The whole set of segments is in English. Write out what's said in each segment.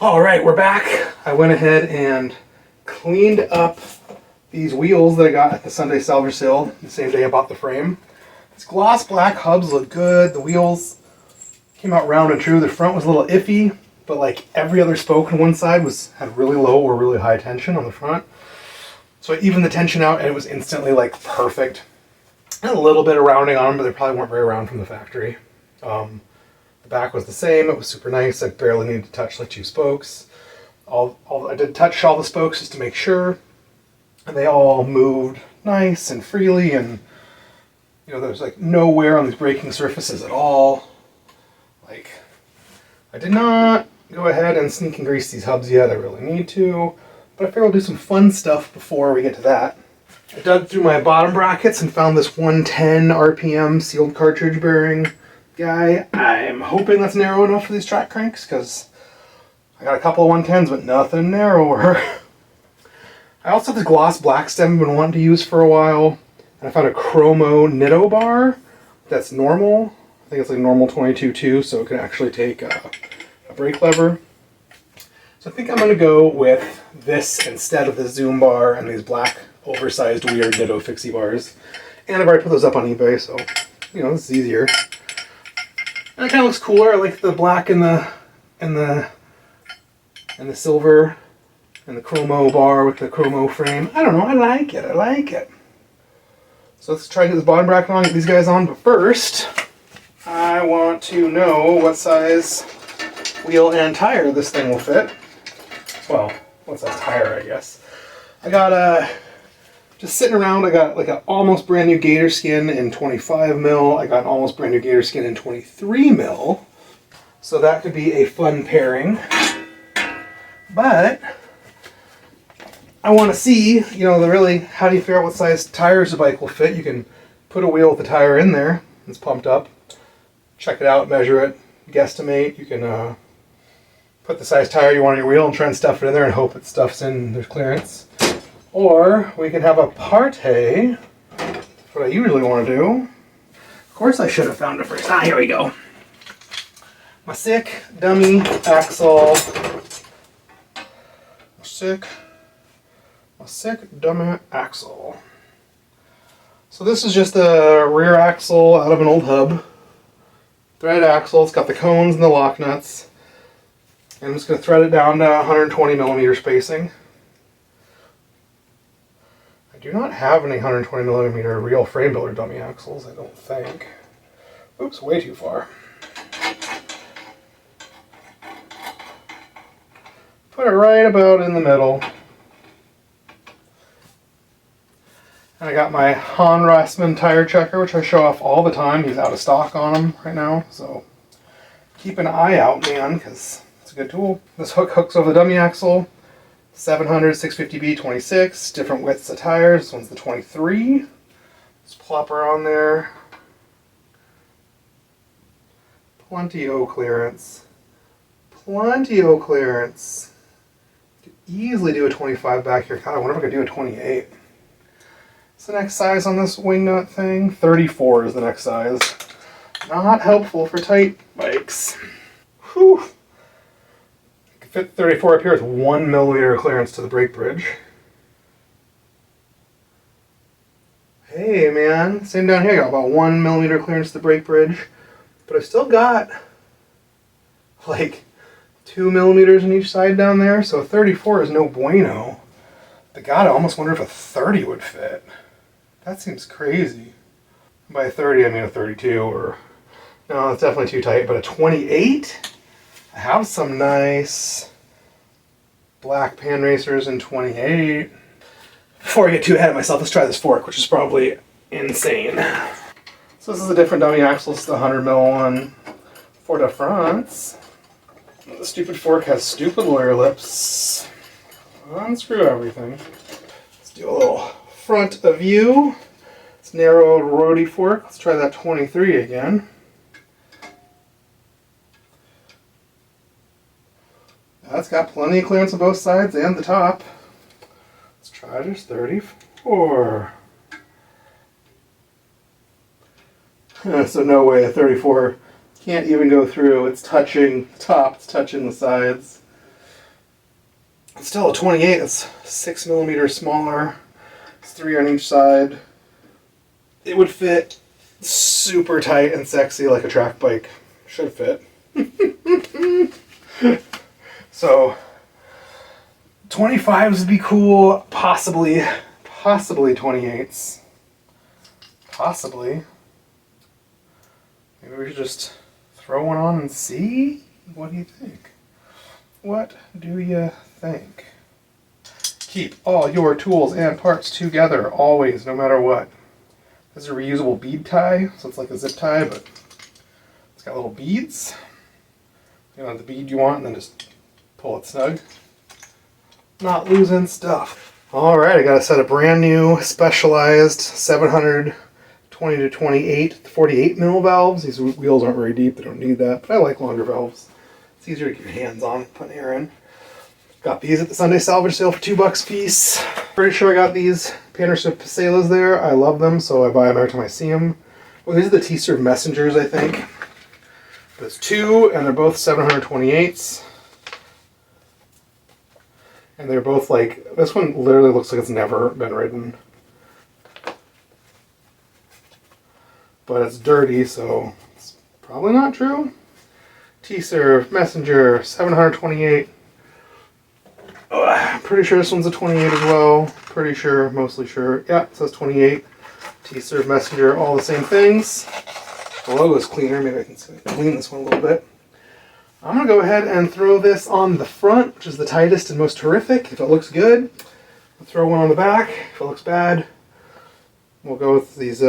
All right, we're back. I went ahead and cleaned up these wheels that I got at the Sunday salvage sale the same day I bought the frame. These gloss black hubs look good. The wheels came out round and true. The front was a little iffy, but like every other spoke on one side had really low or really high tension on the front. So I evened the tension out and it was instantly like perfect. And a little bit of rounding on them, but they probably weren't very round from the factory. The back was the same. It was super nice. I barely needed to touch like two spokes. I did touch all the spokes just to make sure, and they all moved nice and freely. And there's like no wear on these braking surfaces at all. Like, I did not go ahead and sneak and grease these hubs yet. I really need to, but I figure I'll do some fun stuff before we get to that. I dug through my bottom brackets and found this 110 RPM sealed cartridge bearing guy. I'm hoping that's narrow enough for these track cranks because I got a couple of 110s, but nothing narrower. I also have the gloss black stem I've been wanting to use for a while, and I found a chromo nitto bar that's normal. I think it's like normal 22 too, so it can actually take a brake lever. So I think I'm going to go with this instead of the zoom bar and these black oversized weird nitto fixie bars. And I've already put those up on eBay, so this is easier. And it kind of looks cooler. I like the black and the silver and the chromo bar with the chromo frame. I don't know. I like it. So let's try to get this bottom bracket on, get these guys on. But first, I want to know what size wheel and tire this thing will fit. Well, what size tire, I guess. I got just sitting around, I got like an almost brand new gator skin in 25 mil. I got an almost brand new gator skin in 23 mil. So that could be a fun pairing. But I want to see, how do you figure out what size tires the bike will fit? You can put a wheel with the tire in there. It's pumped up. Check it out, measure it, guesstimate. You can put the size tire you want on your wheel and try and stuff it in there and hope it stuffs in there's clearance. Or we can have a party. That's what I usually want to do. Of course I should have found it first. Here we go. My sick dummy axle. My sick dummy axle. So this is just the rear axle out of an old hub. Thread axle. It's got the cones and the lock nuts. And I'm just going to thread it down to 120 millimeter spacing. I do not have any 120 millimeter real frame builder dummy axles, I don't think. Oops, way too far. Put it right about in the middle. And I got my Han Rassman tire checker, which I show off all the time. He's out of stock on them right now, so keep an eye out, man, because it's a good tool. This hook hooks over the dummy axle. 700, 650B, 26, different widths of tires. This one's the 23. Just plop her on there. Plenty of clearance. Plenty of clearance. Could easily do a 25 back here. God, I wonder if I could do a 28. What's the next size on this wing nut thing? 34 is the next size. Not helpful for tight bikes. Whew. Fit 34 up here with 1 millimeter clearance to the brake bridge. Hey man, same down here, got about 1 millimeter clearance to the brake bridge, but I've still got like 2 millimeters on each side down there, so a 34 is no bueno. But God, I almost wonder if a 30 would fit. That seems crazy. By a 30, I mean a 32, or no, it's definitely too tight, but a 28? I have some nice black pan racers in 28. Before I get too ahead of myself, let's try this fork, which is probably insane. So this is a different dummy axle. It's the 100 mil one for the fronts. The stupid fork has stupid lawyer lips. Unscrew everything. Let's do a little front of view. It's narrow roadie fork. Let's try that 23 again. That's got plenty of clearance on both sides and the top. Let's try this 34. So no way, a 34 can't even go through. It's touching the top, it's touching the sides. It's still a 28. It's 6 millimeters smaller. It's 3 on each side. It would fit super tight and sexy like a track bike should fit. So 25s would be cool, possibly 28s. Possibly. Maybe we should just throw one on and see? What do you think? What do you think? Keep all your tools and parts together, always, no matter what. This is a reusable bead tie, so it's like a zip tie, but it's got little beads. You know the bead you want, and then just pull it snug. Not losing stuff. Alright, I got a set of brand new, specialized 720 to 28, 48 mil valves. These wheels aren't very deep, they don't need that, but I like longer valves. It's easier to get your hands on, put air in. Got these at the Sunday salvage sale for $2 a piece. Pretty sure I got these Panderson Paselas there. I love them, so I buy them every time I see them. Well, these are the T-Serve Messengers, I think. There's two, and they're both 728s. And they're both like, this one literally looks like it's never been ridden. But it's dirty, so it's probably not true. T-Serve Messenger 728. Pretty sure this one's a 28 as well. Pretty sure, mostly sure. Yeah, it says 28. T-Serve Messenger, all the same things. The logo's cleaner. Maybe I can clean this one a little bit. I'm going to go ahead and throw this on the front, which is the tightest and most horrific. If it looks good, I'll throw one on the back. If it looks bad, we'll go with these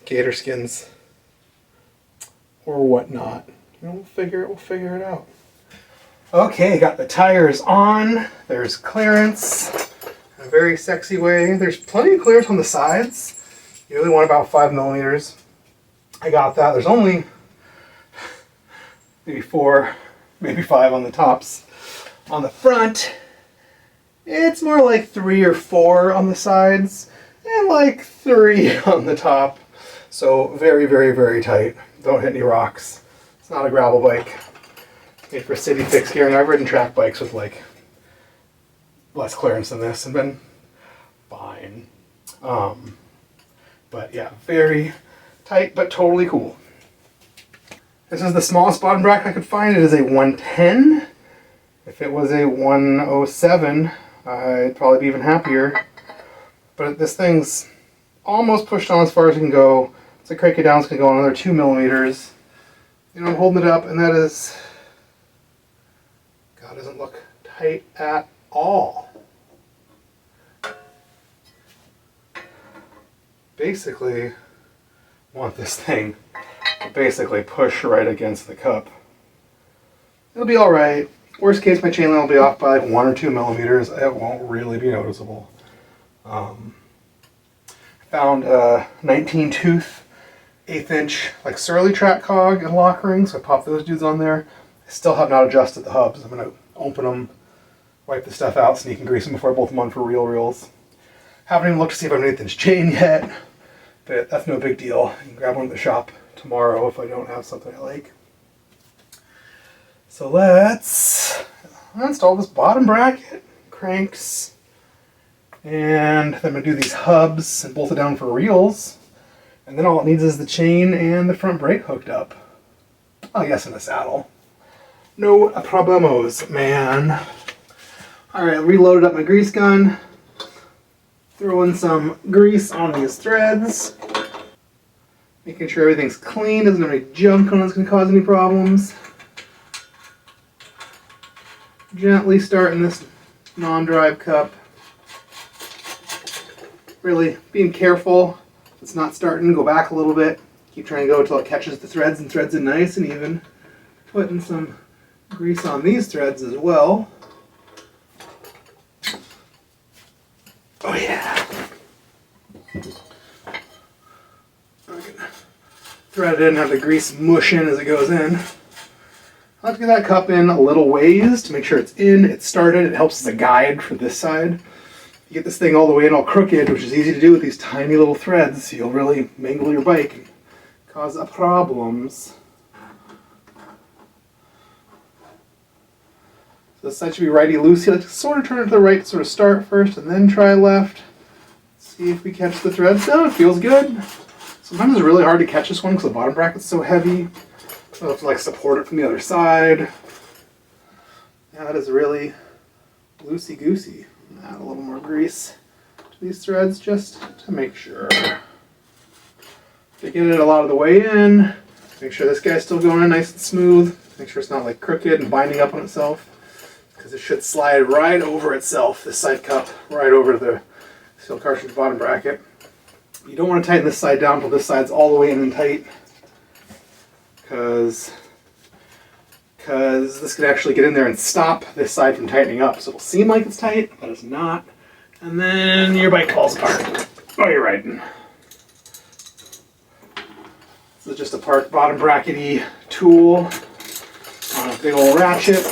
gator skins or whatnot. You know, we'll figure it out. Okay, got the tires on. There's clearance in a very sexy way. There's plenty of clearance on the sides. You really want about 5 millimeters. I got that. There's only maybe 4, maybe 5 on the tops. On the front, it's more like 3 or 4 on the sides and like 3 on the top. So very, very, very tight. Don't hit any rocks. It's not a gravel bike. Made for city fix gearing. I've ridden track bikes with like less clearance than this and been fine. But yeah, very tight but totally cool. This is the smallest bottom bracket I could find. It is a 110. If it was a 107, I'd probably be even happier. But this thing's almost pushed on as far as it can go. It's like crank it down, it's going to go on another 2 millimeters. You know, I'm holding it up, and that is... God, doesn't look tight at all. Basically, want this thing to basically push right against the cup. It'll be alright. Worst case, my chain line will be off by like 1 or 2 millimeters. It won't really be noticeable. Found a 19 tooth, 1/8 inch like Surly track cog and lock ring, so I popped those dudes on there. I still have not adjusted the hubs. I'm going to open them, wipe the stuff out, sneak and grease them before I bolt them on for reels. Haven't even looked to see if I have an 1/8 inch chain yet, but that's no big deal. I can grab one at the shop tomorrow if I don't have something I like. So let's install this bottom bracket, cranks, and then I'm going to do these hubs and bolt it down for reels. And then all it needs is the chain and the front brake hooked up. I guess in the saddle. No problemos, man. Alright, reloaded up my grease gun. Throwing some grease on these threads. Making sure everything's clean, doesn't have any junk on it that's going to cause any problems. Gently starting this non-drive cup. Really being careful. If it's not starting, go back a little bit. Keep trying to go until it catches the threads and threads it nice and even. Putting some grease on these threads as well. Oh yeah. Thread it in, have the grease mush in as it goes in. I like to get that cup in a little ways to make sure it's in, it's started. It helps as a guide for this side. You get this thing all the way in all crooked, which is easy to do with these tiny little threads. You'll really mangle your bike and cause problems. So this side should be righty-loosey. Let's sort of turn it to the right, sort of start first, and then try left. See if we catch the threads. No, it feels good. Sometimes it's really hard to catch this one because the bottom bracket's so heavy. So I have to like support it from the other side. Yeah, that is really loosey-goosey. Add a little more grease to these threads just to make sure. To get it a lot of the way in. Make sure this guy's still going in nice and smooth. Make sure it's not like crooked and binding up on itself. Because it should slide right over itself, this side cup, right over the steel cartridge bottom bracket. You don't want to tighten this side down until this side's all the way in and tight. Because this could actually get in there and stop this side from tightening up. So it'll seem like it's tight, but it's not. And then your bike falls apart while you're riding. This is just a bottom brackety tool on a big old ratchet.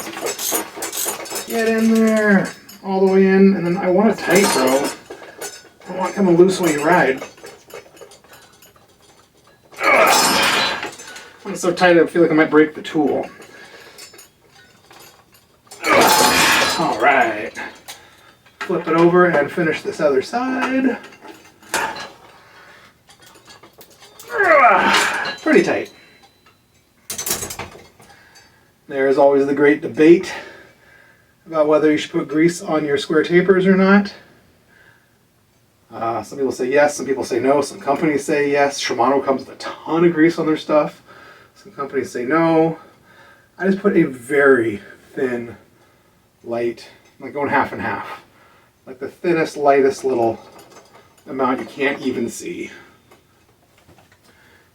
Get in there, all the way in, and then I want it tight, bro. I don't want it coming loose when you ride. When it's so tight, I feel like I might break the tool. All right. Flip it over and finish this other side. Pretty tight. There's always the great debate about whether you should put grease on your square tapers or not. Some people say yes, some people say no, some companies say yes. Shimano comes with a ton of grease on their stuff. Some companies say no. I just put a very thin, light, like going half and half. Like the thinnest, lightest little amount you can't even see.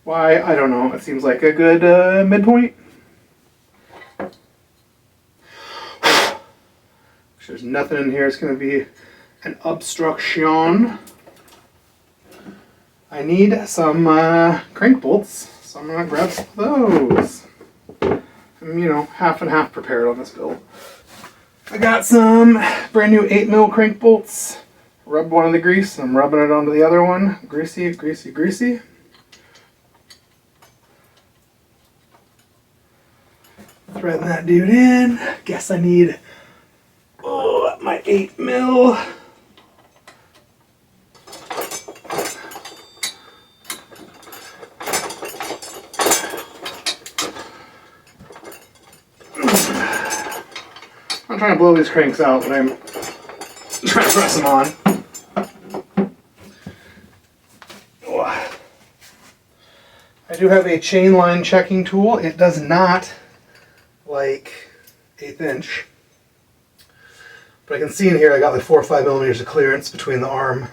Why? I don't know. It seems like a good midpoint. There's nothing in here. It's going to be an obstruction. I need some crank bolts, so I'm going to grab some of those. I'm, half and half prepared on this build. I got some brand new 8mm crank bolts. Rubbed one in the grease, and I'm rubbing it onto the other one. Greasy, greasy, greasy. Threading that dude in. Guess I need my 8mm. I'm trying to blow these cranks out, but I'm trying to press them on. I do have a chain line checking tool. It does not like 1/8 inch. But I can see in here I got like 4 or 5 millimeters of clearance between the arm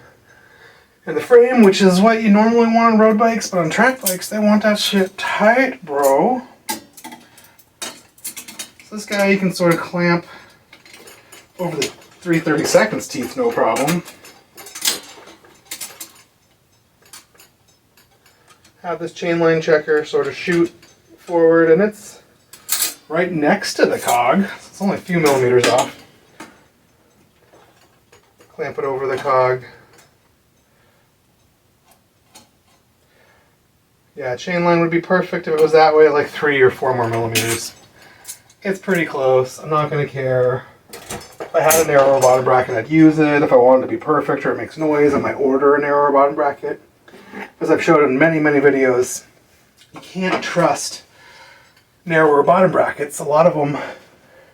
and the frame, which is what you normally want on road bikes, but on track bikes they want that shit tight, bro. So this guy you can sort of clamp over the 3/32 teeth, no problem. Have this chain line checker sort of shoot forward, and it's right next to the cog. So it's only a few millimeters off. Clamp it over the cog. Yeah, chain line would be perfect if it was that way, like 3 or 4 more millimeters. It's pretty close. I'm not going to care. If I had a narrower bottom bracket, I'd use it. If I wanted to be perfect or it makes noise, I might order a narrower bottom bracket. As I've showed in many, many videos, you can't trust narrower bottom brackets. A lot of them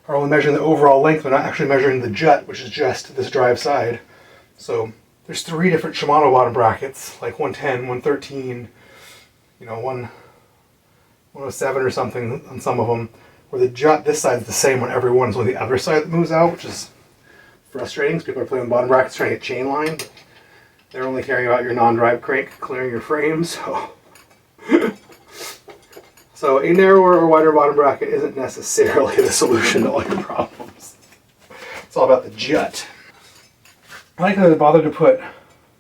are only measuring the overall length, but not actually measuring the jut, which is just this drive side. So there's 3 different Shimano bottom brackets, like 110, 113, 107 or something on some of them, where the jut, this side's the same on every one. It's only the other side that moves out, which is frustrating because people are playing with bottom brackets trying to get chain line. They're only caring about your non-drive crank clearing your frame, so... So a narrower or wider bottom bracket isn't necessarily the solution to all your problems. It's all about the jut. I like how they bothered to put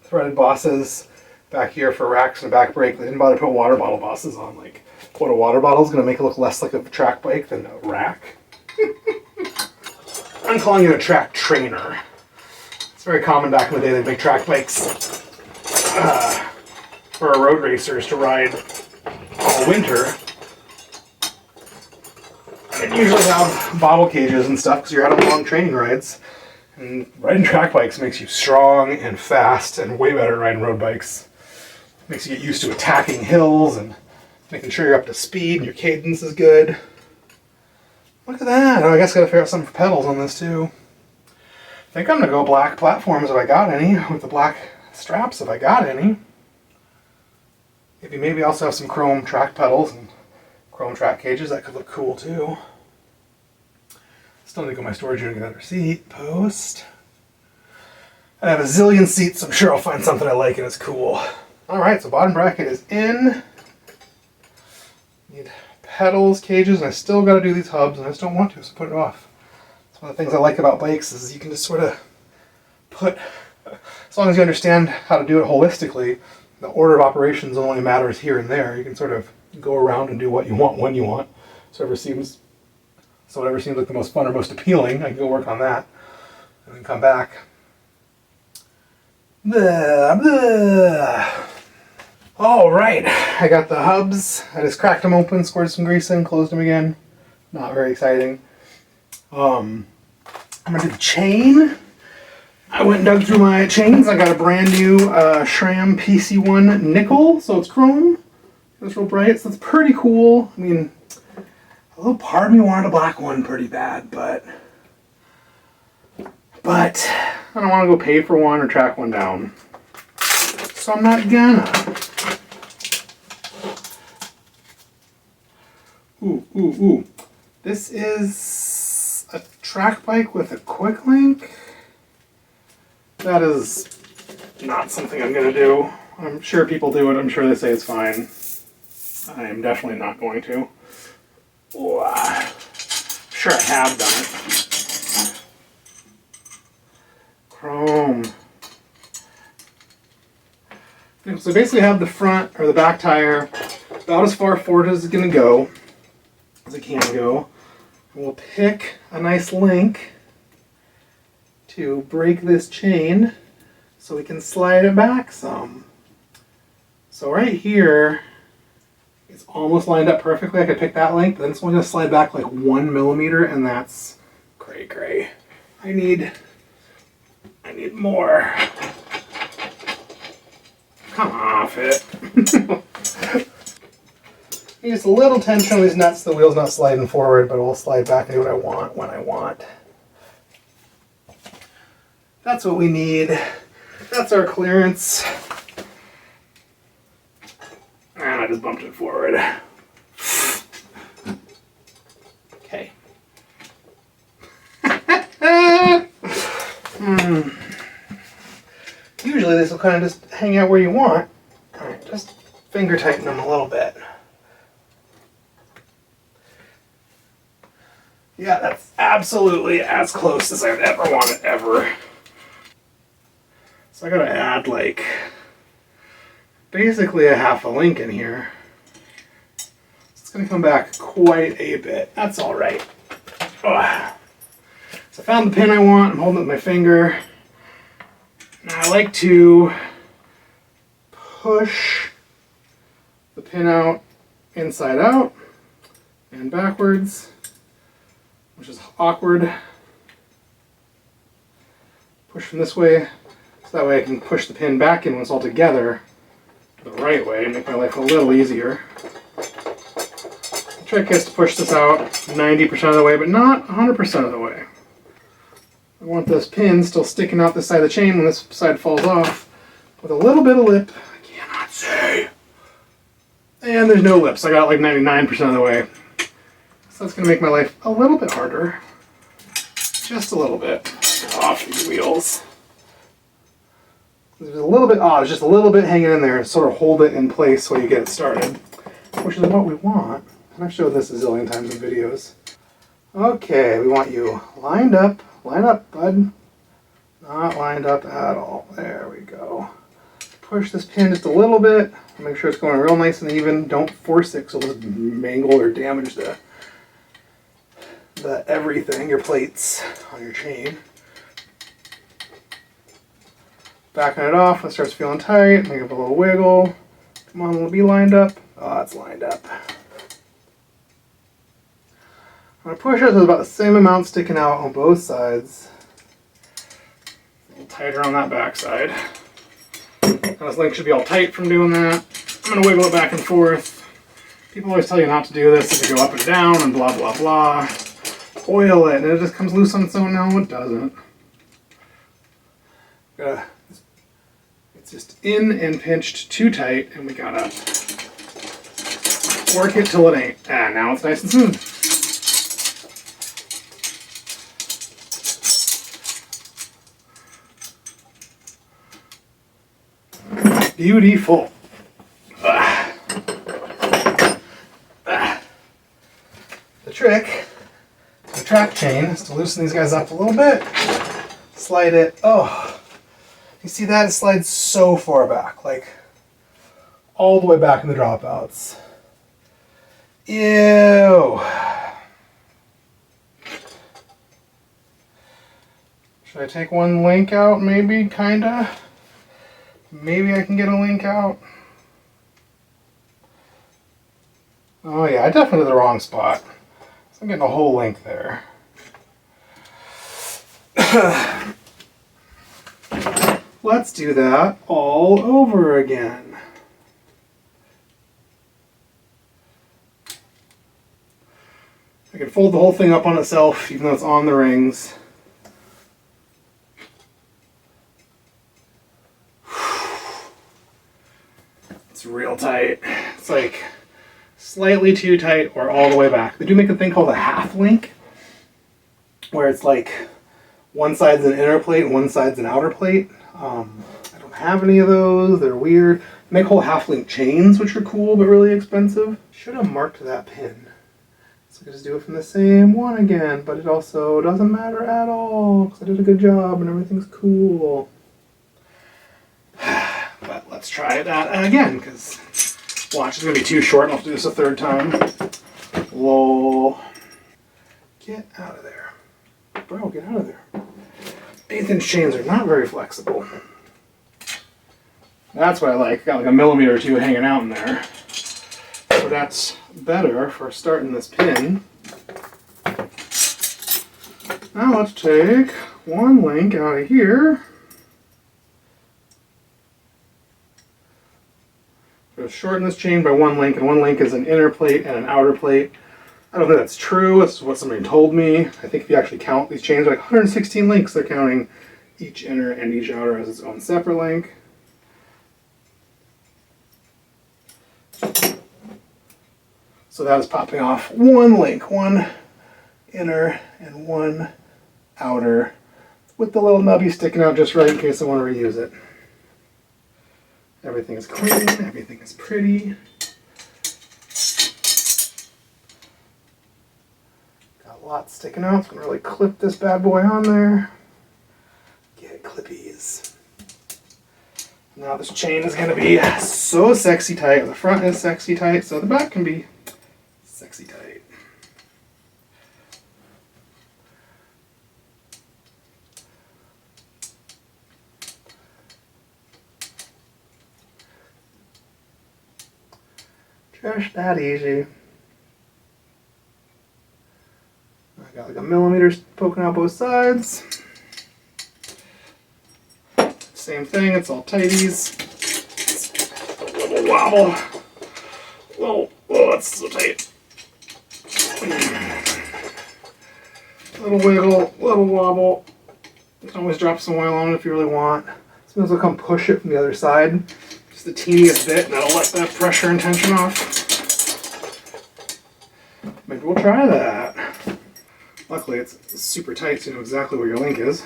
threaded bosses back here for racks and a back brake. They didn't bother to put water bottle bosses on. Like, what, a water bottle is going to make it look less like a track bike than a rack? I'm calling it a track trainer. It's very common back in the day they'd make track bikes for road racers to ride all winter. And usually have bottle cages and stuff because you're out on long training rides. And riding track bikes makes you strong and fast and way better than riding road bikes. Makes you get used to attacking hills and making sure you're up to speed and your cadence is good. Look at that. Oh, I guess I gotta figure out something for pedals on this too. I think I'm gonna go black platforms if I got any, with the black straps if I got any. Maybe also have some chrome track pedals and chrome track cages. That could look cool too. Still need to go to my storage unit and get another seat post. I have a zillion seats, so I'm sure I'll find something I like and it's cool. Alright, so bottom bracket is in. Need pedals, cages, and I still got to do these hubs, and I just don't want to, so put it off. It's one of the things I like about bikes is you can just sort of put, as long as you understand how to do it holistically, the order of operations only matters here and there. You can sort of go around and do what you want when you want. So whatever seems like the most fun or most appealing, I can go work on that, and then come back. Blah, blah. All right, I got the hubs. I just cracked them open, squirted some grease in, closed them again. Not very exciting. I'm gonna do the chain. I went and dug through my chains. I got a brand new SRAM PC1 nickel, so it's chrome. It's real bright, so it's pretty cool. I mean, a little part of me wanted a black one pretty bad, but I don't want to go pay for one or track one down. So I'm not gonna. Ooh. This is a track bike with a quick link. That is not something I'm gonna do. I'm sure people do it. I'm sure they say it's fine. I am definitely not going to. Ooh, I'm sure I have done it. Chrome. So basically I have the front or the back tire about as far forward as it's going to go, as it can go. We'll pick a nice link to break this chain so we can slide it back some. So right here, it's almost lined up perfectly. I could pick that length, but then it's only going to slide back like 1 millimeter, and that's cray. I need more. Come off it. Just a little tension on these nuts. The wheel's not sliding forward, but it will slide back and do what I want when I want. That's what we need. That's our clearance. And I just bumped it forward. Okay. Usually this will kind of just hang out where you want. Alright, just finger tighten them a little bit. Yeah, that's absolutely as close as I've ever wanted, ever. So I gotta add like basically a half a link in here. It's gonna come back quite a bit. That's alright. So I found the pin I want. I'm holding it with my finger. Now I like to push the pin out inside out and backwards, which is awkward. Push from this way, so that way I can push the pin back in when it's all together the right way and make my life a little easier. The trick is to push this out 90% of the way, but not 100% of the way. I want this pin still sticking out this side of the chain when this side falls off with a little bit of lip. I cannot see. And there's no lips. I got like 99% of the way. So that's going to make my life a little bit harder. Just a little bit. Off these wheels. There's a little bit, there's just a little bit hanging in there and sort of hold it in place while you get it started. Which is what we want. And I've showed this a zillion times in videos. Okay, we want you lined up. Line up, bud. Not lined up at all. There we go. Push this pin just a little bit. Make sure it's going real nice and even. Don't force it because it'll just mangle or damage the everything, your plates on your chain. Backing it off when it starts feeling tight. Make it a little wiggle. Come on, it'll be lined up. Oh, it's lined up. I'm going to push it with about the same amount sticking out on both sides. A little tighter on that back side. Now this link should be all tight from doing that. I'm going to wiggle it back and forth. People always tell you not to do this, if you go up and down and blah blah blah. Oil it and it just comes loose on its own. No, it doesn't. It's just in and pinched too tight, and we gotta work it till it ain't. Ah, now it's nice and smooth. Beautiful. The trick, the track chain, is to loosen these guys up a little bit, slide it. Oh, you see that? It slides so far back, like all the way back in the dropouts. Ew. Should I take one link out? Maybe, kinda. Maybe I can get a link out. Oh yeah, I definitely did the wrong spot. So I'm getting a whole link there. Let's do that all over again. I can fold the whole thing up on itself, even though it's on the rings. It's real tight. It's like slightly too tight or all the way back. They do make a thing called a half link, where it's like one side's an inner plate and one side's an outer plate. I don't have any of those. They're weird. They make whole half link chains, which are cool but really expensive. Should have marked that pin. So I can just do it from the same one again, but it also doesn't matter at all because I did a good job and everything's cool. But let's try that again, because watch, it's going to be too short and I'll have to do this a third time. Lol. Get out of there. Bro, get out of there. Nathan's chains are not very flexible. That's what I like. Got like a millimeter or two hanging out in there. So that's better for starting this pin. Now let's take one link out of here. So shorten this chain by one link, and one link is an inner plate and an outer plate. I don't think that's true. That's what somebody told me. I think if you actually count these chains, like 116 links, they're counting each inner and each outer as its own separate link. So that is popping off one link, one inner and one outer, with the little nubby sticking out just right in case I want to reuse it. Everything is clean, everything is pretty. Got lots sticking out, so I'm going to really clip this bad boy on there. Get clippies. Now this chain is going to be so sexy tight. The front is sexy tight, so the back can be sexy tight. Just that easy. I got like a millimeter poking out both sides. Same thing, it's all tighties. A little wobble. Oh, that's so tight. Little wiggle, little wobble. You can always drop some oil on it if you really want. Sometimes I'll come push it from the other side. Just the teeniest bit, and that'll let that pressure and tension off. Maybe we'll try that. Luckily, it's super tight, so you know exactly where your link is.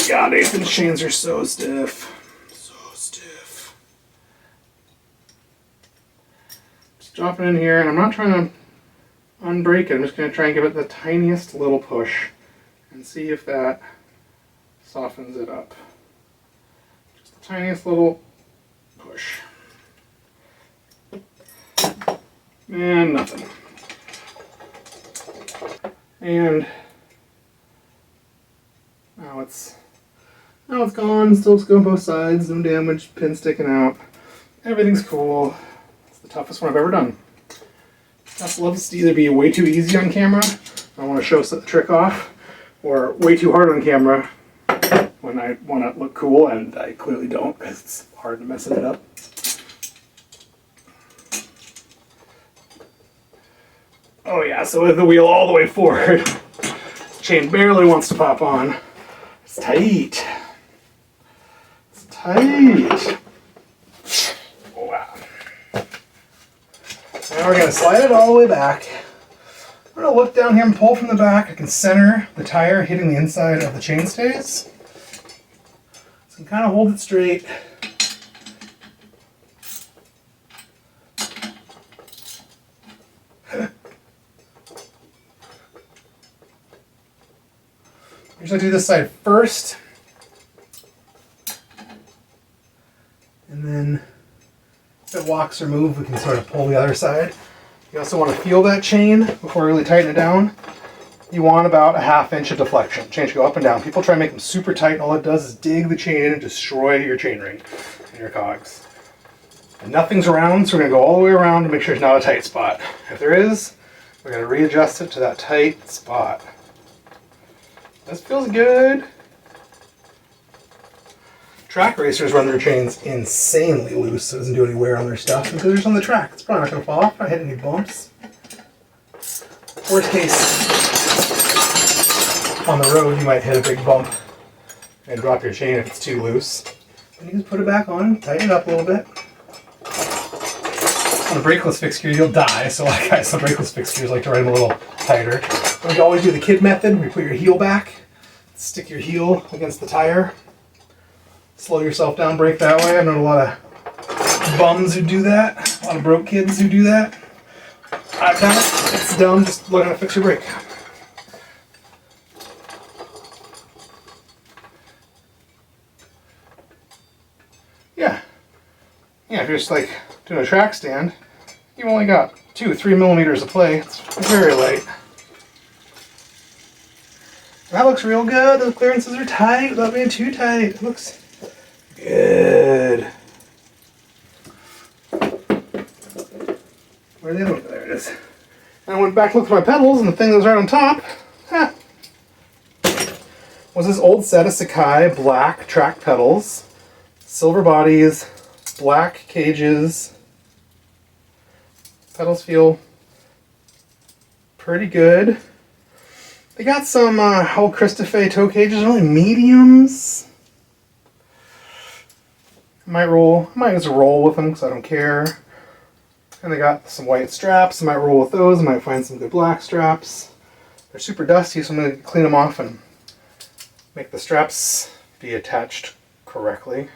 God, Nathan's chains are so stiff. So stiff. Just drop it in here, and I'm not trying to unbreak it. I'm just going to try and give it the tiniest little push and see if that softens it up. Just the tiniest little push. And nothing. And now it's gone. Still looks good on both sides. No damage. Pin sticking out. Everything's cool. It's the toughest one I've ever done. That loves to either be way too easy on camera, I want to show the trick off, or way too hard on camera when I want to look cool, and I clearly don't because it's hard to mess it up. Oh yeah, so with the wheel all the way forward, the chain barely wants to pop on. It's tight. It's tight. Oh, wow. Now we're going to slide it all the way back. I'm going to look down here and pull from the back. I can center the tire hitting the inside of the chainstays. So I can kind of hold it straight. Usually I do this side first, and then if it walks or moves, we can sort of pull the other side. You also want to feel that chain before you really tighten it down. You want about a 1/2 inch of deflection. Chain should go up and down. People try to make them super tight, and all it does is dig the chain in and destroy your chain ring and your cogs. And nothing's around, so we're going to go all the way around to make sure it's not a tight spot. If there is, we're going to readjust it to that tight spot. This feels good. Track racers run their chains insanely loose so it doesn't do any wear on their stuff because they're just on the track. It's probably not going to fall off, not hit any bumps. Worst case, on the road you might hit a big bump and drop your chain if it's too loose. And you just put it back on, tighten it up a little bit. On a brakeless fixture you'll die, so like guys, the brakeless fixtures like to ride them a little tighter. But you always do the kid method where you put your heel back, stick your heel against the tire, slow yourself down, brake that way. I've known a lot of bums who do that, a lot of broke kids who do that. I've done it, it's dumb, just learn how to fix your brake. Yeah, if you're just like doing a track stand, you've only got 2-3 millimeters of play. It's very light. That looks real good. Those clearances are tight without being too tight. It looks good. Where are the other one? There it is. And I went back and looked at my pedals, and the thing that was right on top was this old set of Sakai black track pedals. Silver bodies, black cages. Pedals feel pretty good. They got some old Christophe toe cages, really mediums. I might just roll with them because I don't care. And they got some white straps. I might roll with those. I might find some good black straps. They're super dusty, so I'm going to clean them off and make the straps be attached correctly.